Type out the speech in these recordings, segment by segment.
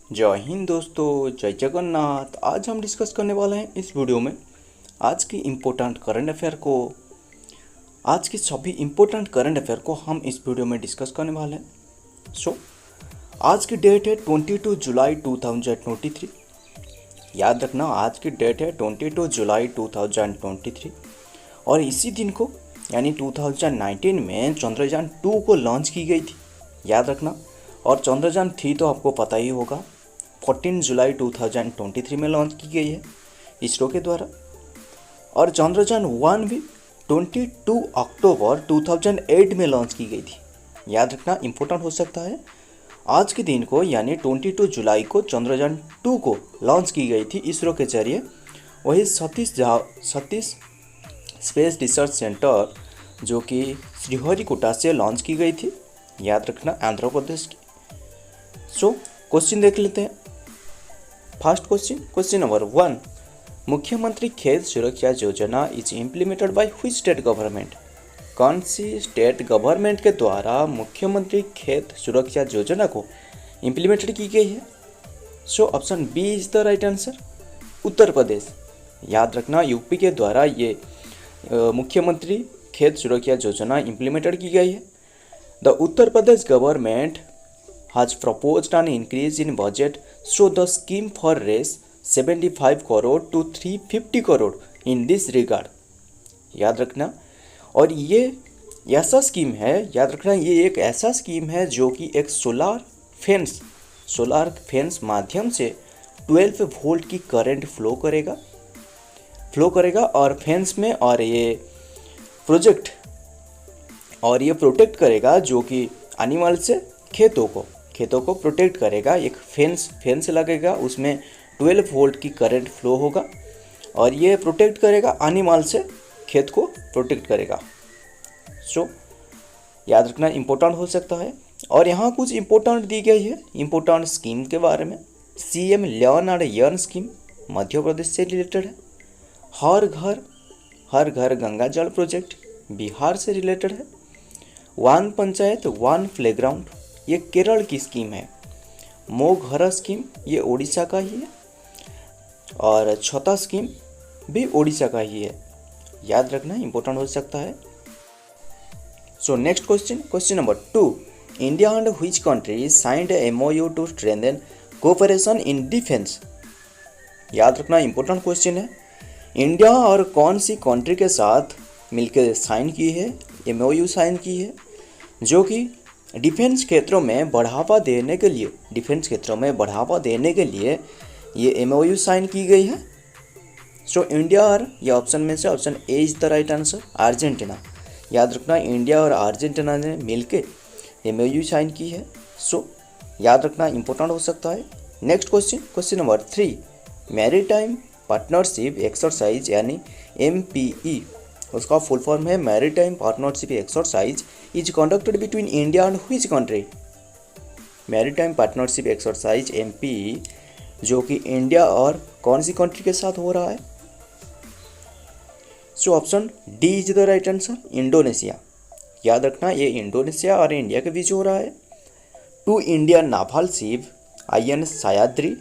जय हिंद दोस्तों, जय जगन्नाथ। आज हम डिस्कस करने वाले हैं इस वीडियो में आज की इम्पोर्टेंट करंट अफेयर को। आज की सभी इम्पोर्टेंट करंट अफेयर को हम इस वीडियो में डिस्कस करने वाले हैं। आज की डेट है 22 जुलाई 2023। याद रखना, आज की डेट है 22 जुलाई 2023 और इसी दिन को यानी 2019 में चंद्रयान 2 को लॉन्च की गई थी। याद रखना। और चंद्रयान 3 तो आपको पता ही होगा 14 जुलाई 2023 में लॉन्च की गई है इसरो के द्वारा। और चंद्रयान 1 भी 22 अक्टूबर 2008 में लॉन्च की गई थी। याद रखना, इम्पोर्टेंट हो सकता है। आज के दिन को यानी 22 जुलाई को चंद्रयान 2 को लॉन्च की गई थी इसरो के जरिए। वही सतीश स्पेस रिसर्च सेंटर जो कि श्रीहरिकोटा से लॉन्च की गई थी। याद रखना, आंध्र प्रदेश की। क्वेश्चन देख लेते हैं। First question number 1। मुख्यमंत्री खेत सुरक्षा योजना is implemented by which state government? कौन सी स्टेट गवर्नमेंट के द्वारा मुख्यमंत्री खेत सुरक्षा योजना को इम्प्लीमेंटेड की गई है? Option B is the right answer, Uttar Pradesh. याद रखना, यूपी के द्वारा ये मुख्यमंत्री खेत सुरक्षा योजना इम्प्लीमेंटेड की गई है। The Uttar Pradesh government has proposed an increase in budget, so the scheme for raise 75 crore to 350 crore in this regard। याद रखना, और ये ऐसा स्कीम है, याद रखना, ये एक ऐसा स्कीम है जो कि एक सोलार फेंस माध्यम से 12 वोल्ट की करंट फ्लो करेगा और फेंस में, और ये प्रोटेक्ट करेगा जो कि एनिमल से खेतों को प्रोटेक्ट करेगा। एक फेंस लगेगा, उसमें 12 वोल्ट की करंट फ्लो होगा और ये प्रोटेक्ट करेगा एनिमल से, खेत को प्रोटेक्ट करेगा। याद रखना, इम्पोर्टेंट हो सकता है। और यहाँ कुछ इम्पोर्टेंट दी गई है इम्पोर्टेंट स्कीम के बारे में। CM learn and earn scheme Madhya Pradesh से रिलेटेड है। हर घर गंगा जल प्रोजेक्ट बिहार से रिलेटेड है। वन पंचायत वन प्लेग्राउंड ये केरल की स्कीम है। मो घर स्कीम ये ओडिशा का ही है और छता स्कीम भी ओडिशा का ही है। याद रखना, इंपॉर्टेंट हो सकता है। Next question number 2। India and which country signed MOU to strengthen cooperation in defence? याद रखना, इंपॉर्टेंट क्वेश्चन है। इंडिया और कौन सी कंट्री के साथ मिलकर साइन की है, MOU साइन की है, जो कि डिफेंस क्षेत्रों में बढ़ावा देने के लिए ये MOU साइन की गई है। इंडिया और ये ऑप्शन में से option A is the right answer, Argentina. याद रखना, इंडिया और अर्जेंटीना ने मिलके MOU साइन की है। याद रखना, इंपॉर्टेंट हो सकता है। Next question number 3। Maritime partnership exercise यानी MPE, उसका फुल फॉर्म है maritime partnership exercise is conducted between India and which country? Maritime partnership exercise MPE जो कि इंडिया और कौन सी कंट्री के साथ हो रहा है? Option D is the right answer, Indonesia. याद रखना, ये इंडोनेशिया और इंडिया के बीच हो रहा है। 2 Indian novel ship INS Sahyadri,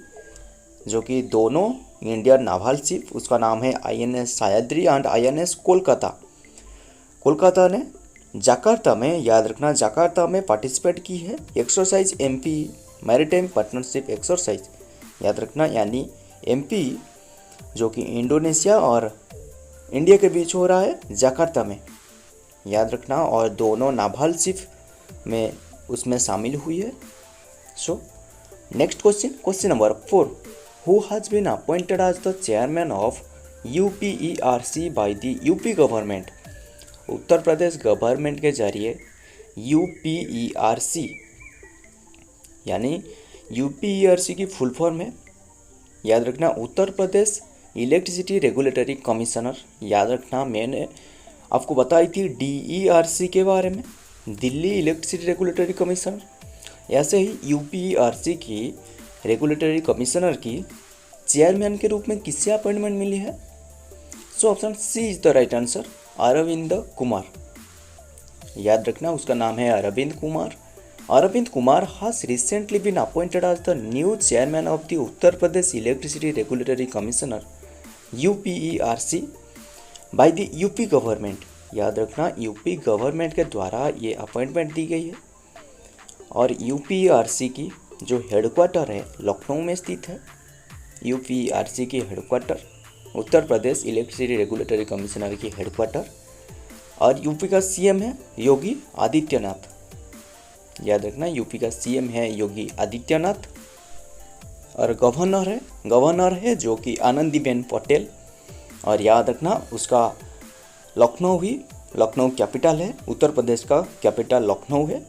जो कि दोनों इंडियन नावल शिप, उसका नाम है INS Sahyadri and INS Kolkata ने जकार्ता में, याद रखना, जकार्ता में पार्टिसिपेट की है exercise MPE maritime partnership exercise. याद रखना, यानी MPE जो कि इंडोनेशिया और इंडिया के बीच हो रहा है जकार्ता में। याद रखना, और दोनों नावल शिप में उसमें शामिल हुई है। Next question number 4। Who has been appointed as the chairman of UPERC by the UP government? Uttar Pradesh government के जरिए UPERC यानी UPERC की फुल फॉर्म है, याद रखना, Uttar Pradesh electricity regulatory commissioner. याद रखना, मैंने आपको बताई थी DERC के बारे में, दिल्ली इलेक्ट्रिसिटी रेगुलेटरी कमिश्नर। ऐसे ही UPERC की रेगुलेटरी कमिश्नर की चेयरमैन के रूप में किससे अपॉइंटमेंट मिली है? Option C is the right answer, Arvind Kumar. याद रखना, उसका नाम है Arvind Kumar Arvind Kumar has recently been appointed as the new chairman of the Uttar Pradesh Electricity Regulatory Commissioner UPERC by the UP government. याद रखना यूपी गवर्नमेंट के द्वारा ये अपॉइंटमेंट दी गई है और यूपीआरसी की जो हेडक्वार्टर है लखनऊ में स्थित है। यूपीआरसी की headquarter Uttar Pradesh electricity regulatory commissioner की हेडक्वार्टर, और यूपी का सीएम है योगी आदित्यनाथ। याद रखना यूपी का सीएम है योगी आदित्यनाथ और गवर्नर है जो कि आनंदीबेन पटेल। और याद रखना उसका लखनऊ कैपिटल है, उत्तर प्रदेश का कैपिटल लखनऊ है।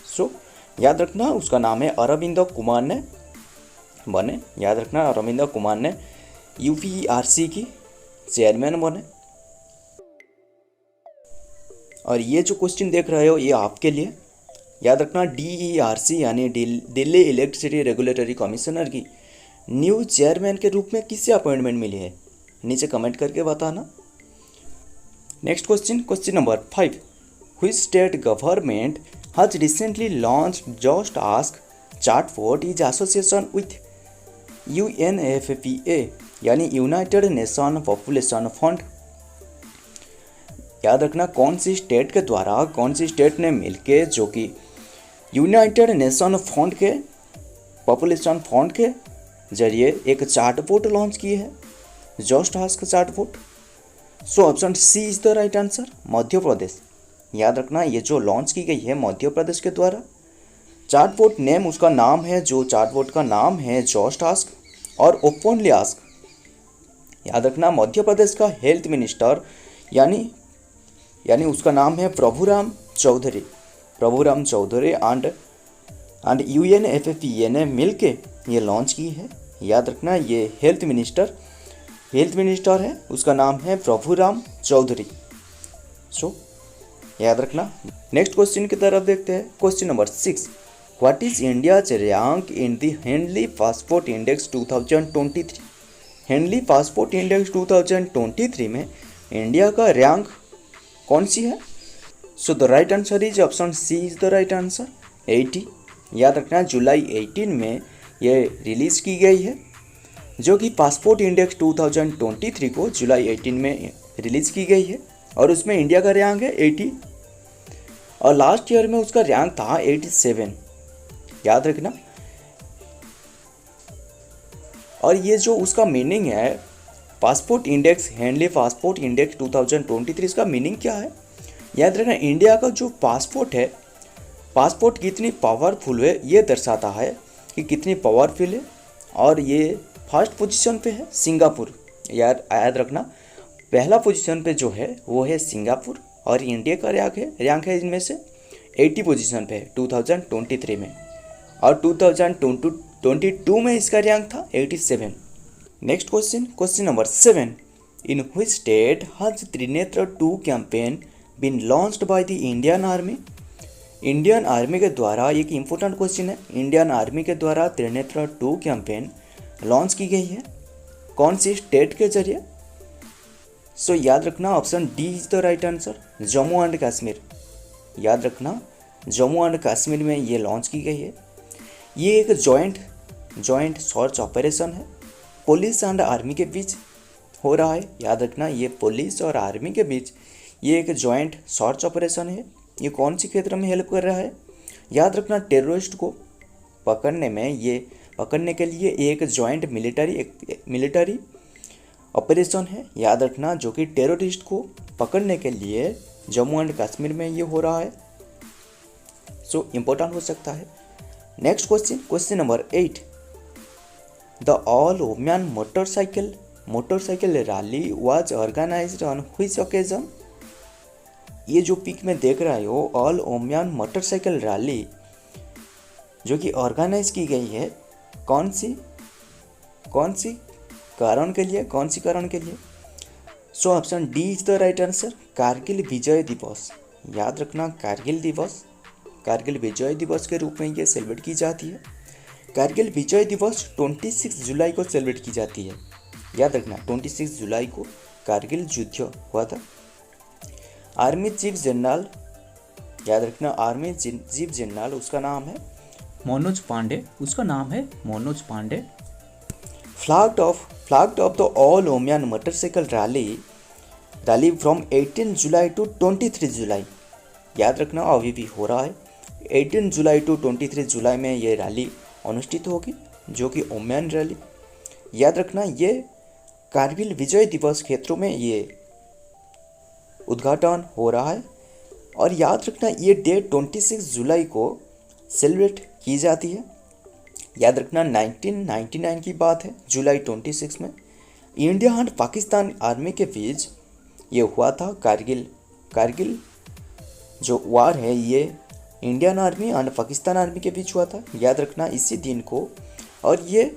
सो याद रखना उसका नाम है अरविंद कुमार ने बने। याद रखना अरविंद कुमार ने यूपीआरसी की चेयरमैन बने। और ये जो क्वेश्चन देख रहे हो ये आपके लिए। याद रखना डीईआरसी यानी दिल्ली इलेक्ट्रिसिटी रेगुलेटरी कमिश्नर की न्यू चेयरमैन के रूप में किससे अपॉइंटमेंट मिली है, नीचे कमेंट करके बताना। Next question number 5, which state government has recently launched just ask chatbot is association with UNFPA यानी यूनाइटेड नेशन पॉपुलेशन फंड। याद रखना कौन सी स्टेट के द्वारा कौन सी स्टेट ने मिलके जो कि यूनाइटेड नेशन फंड के पॉपुलेशन फंड के जरिए एक चैटबॉट लॉन्च की है, just ask chatbot. So option C is the right answer, Madhya Pradesh. याद रखना ये जो लॉन्च की गई है मध्य प्रदेश के द्वारा। चैटबॉट नेम उसका नाम है, जो चैटबॉट का नाम है जस्ट आस्क और ओपनली आस्क। याद रखना मध्य प्रदेश का हेल्थ मिनिस्टर यानी उसका नाम है प्रभुराम चौधरी एंड UNFPA ने मिलके ये लॉन्च की है। याद रखना ये हेल्थ मिनिस्टर है, उसका नाम है प्रभुराम चौधरी। सो याद रखना। नेक्स्ट क्वेश्चन की तरफ देखते हैं। Question number 6, what is India's rank in the Henley passport index 2023। Henley passport index 2023 में इंडिया का रैंक कौन सी है? So the right answer is option C is the right answer, 80। याद रखना जुलाई 18 में ये रिलीज की गई है, जो कि पासपोर्ट इंडेक्स 2023 को जुलाई 18 में रिलीज की गई है और उसमें इंडिया का रैंक है 80 और लास्ट ईयर में उसका रैंक था 87। याद रखना। और ये जो उसका मीनिंग है passport index, Henley passport index 2023, इसका मीनिंग क्या है? याद रखना इंडिया का जो पासपोर्ट कितनी पावरफुल है ये दर्शाता है कि कितनी पावरफुल है। और ये फर्स्ट पोजीशन पे है सिंगापुर। याद रखना पहला पोजीशन पे जो है वो है सिंगापुर और इंडिया का रैंक है इनमें से 80 पोजीशन पे है 2023 में, और 2022 में इसका रैंक था 87। Next question number 7, in which state has Trinetra 2 campaign been launched by the Indian army. Indian army के द्वारा, एक इम्पोर्टेंट क्वेश्चन है, इंडियन आर्मी के द्वारा त्रिनेत्र 2 कैंपेन लॉन्च की गई है कौन सी स्टेट के जरिए? सो याद रखना option D is the right answer, Jammu and Kashmir. याद रखना जम्मू एंड कश्मीर में ये लॉन्च की गई है। ये एक जॉइंट सर्च ऑपरेशन है, पुलिस एंड आर्मी के बीच हो रहा है। याद रखना ये पुलिस और आर्मी के बीच ये एक जॉइंट सर्च ऑपरेशन है। ये कौन सी क्षेत्र में हेल्प कर रहा है? याद रखना टेररिस्ट को पकड़ने के लिए एक जॉइंट मिलिट्री ऑपरेशन है। याद रखना जो कि टेररिस्ट को पकड़ने के लिए जम्मू एंड कश्मीर में ये हो रहा है। सो इम्पोर्टेंट हो सकता है। Next question number 8, the all women motorcycle rally was organized on which occasion. ये जो पिक में देख रहे हो ऑल वुमेन मोटरसाइकिल रैली जो कि ऑर्गेनाइज की गई है कौन सी कारण के लिए? So option D is the right answer, Kargil Vijay Diwas. याद रखना कारगिल विजय दिवस के रूप में ये सेलिब्रेट की जाती है। कारगिल विजय दिवस 26 जुलाई को सेलिब्रेट की जाती है। याद रखना 26 जुलाई को कारगिल युद्ध हुआ था। आर्मी चीफ जनरल याद रखना, आर्मी चीफ जनरल उसका नाम है मनोज पांडे, उसका नाम है Manoj Pandey. Flag off the all women motorcycle rally from 18 July to 23 July. याद रखना अभी भी हो रहा है, 18 जुलाई टू 23 जुलाई में ये रैली अनुष्ठित होगी, जो कि ओमियन रैली। याद रखना ये कारगिल विजय दिवस क्षेत्रों में ये उद्घाटन हो रहा है। और याद रखना ये डेट 26 जुलाई को सेलिब्रेट की जाती है। याद रखना 1999 की बात है, जुलाई 26 में इंडिया एंड पाकिस्तान आर्मी के बीच ये हुआ था। कारगिल जो वार है ये Indian army and Pakistan army के बीच हुआ था। याद रखना इसी दिन को, और ये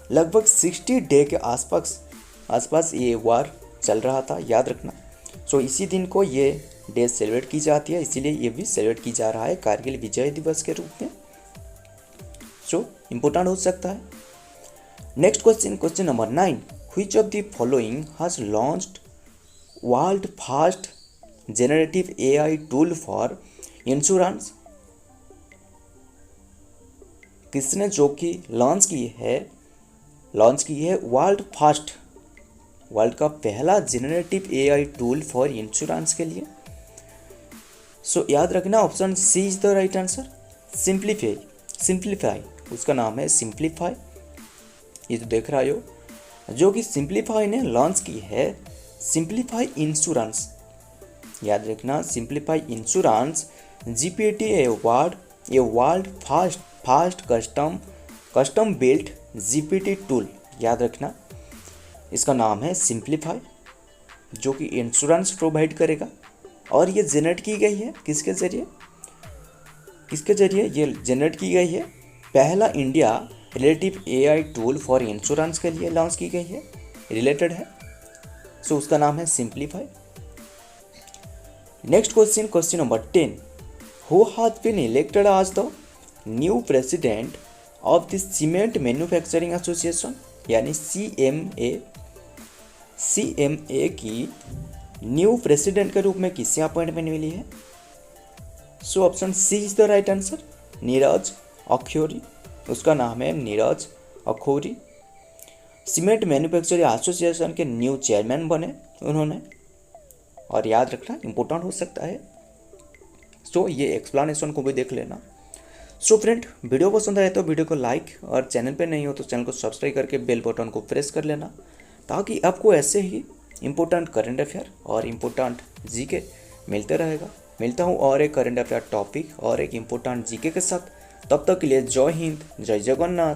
लगभग 60 डे के आसपास ये वार चल रहा था। याद रखना, सो इसी दिन को ये डे सेलिब्रेट की जाती है, इसीलिए ये भी सेलिब्रेट की जा रहा है कारगिल विजय दिवस के रूप में, जो इम्पोर्टेंट हो सकता है। Next question number 9, which of the following has launched world first generative AI tool for insurance. किसने जो कि लॉन्च की है वर्ल्ड का पहला generative AI tool for insurance के लिए। सो याद रखना option C is the right answer, simplify, उसका नाम है सिंप्लीफाई। ये तो देख रहे हो, जो कि सिंप्लीफाई ने लॉन्च की है सिंप्लीफाई इंश्योरेंस। याद रखना simplify insurance GPT a world fast custom built GPT tool. याद रखना इसका नाम है सिंप्लीफाई, जो कि इंश्योरेंस प्रोवाइड करेगा। और ये जनरेट की गई है किसके जरिए ये जनरेट की गई है, पहला India relative AI tool for insurance के लिए लॉन्च की गई है, रिलेटेड है, सो उसका नाम है simplify. Next question number 10, who has been elected as the new president of the cement manufacturing association, यानी CMA की न्यू प्रेसिडेंट के रूप में किसे अपॉइंटमेंट मिली है। So option C is the right answer, Neeraj Akhouri, उसका नाम है Neeraj Akhouri. Cement manufacturing association के न्यू चेयरमैन बने उन्होंने। और याद रखना इम्पोर्टेंट हो सकता है, सो ये एक्सप्लेनेशन को भी देख लेना। सो फ्रेंड, वीडियो पसंद आए तो वीडियो को लाइक, और चैनल पे नहीं हो तो चैनल को सब्सक्राइब करके बेल बटन को प्रेस कर लेना, ताकि आपको ऐसे ही इम्पोर्टेंट करंट अफेयर और इम्पोर्टेंट जीके मिलते रहेगा। मिलता हूँ और एक करंट अफेयर टॉपिक और एक इम्पोर्टेंट जीके के साथ। तब तक के लिए जय हिंद, जय जगन्नाथ।